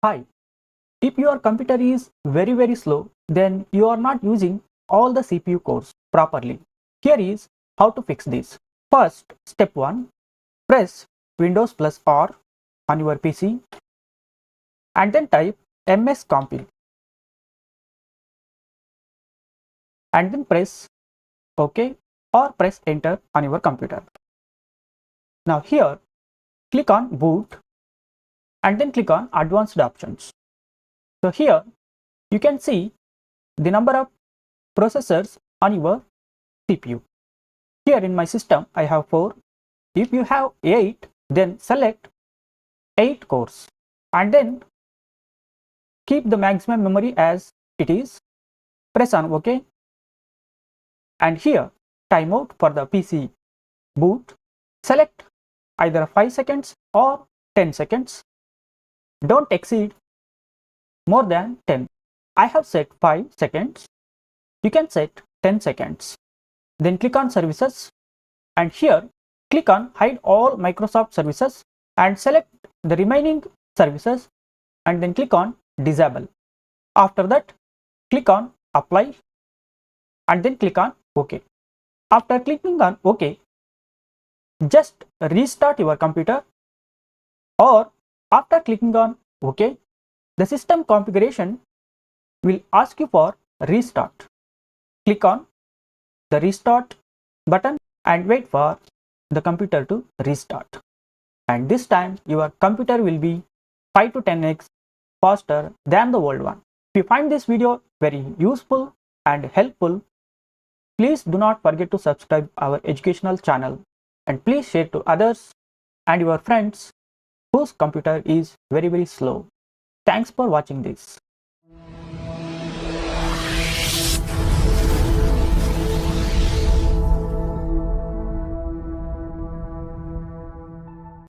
Hi, if your computer is very slow, then you are not using all the CPU cores properly. Here is how to fix this. First, step 1, press Windows plus R on your PC and then type mscompil and then press OK or press enter on your computer. Now here, click on boot and then click on advanced options. So here you can see the number of processors on your CPU. Here in my system I have 4. If you have 8, then select 8 cores and then keep the maximum memory as it is. Press on OK and here timeout for the PC boot. Select either 5 seconds or 10 seconds. Don't exceed more than 10. I have set 5 seconds. You can set 10 seconds. Then click on services and here click on hide all Microsoft services and select the remaining services and then click on disable. After that, click on apply and then click on OK. After clicking on OK, just restart your computer, or after clicking on OK, the system configuration will ask you for restart. Click on the restart button and wait for the computer to restart. And this time your computer will be 5 to 10x faster than the old one. If you find this video very useful and helpful, please do not forget to subscribe our educational channel and please share to others and your friends whose computer is very slow. Thanks for watching this.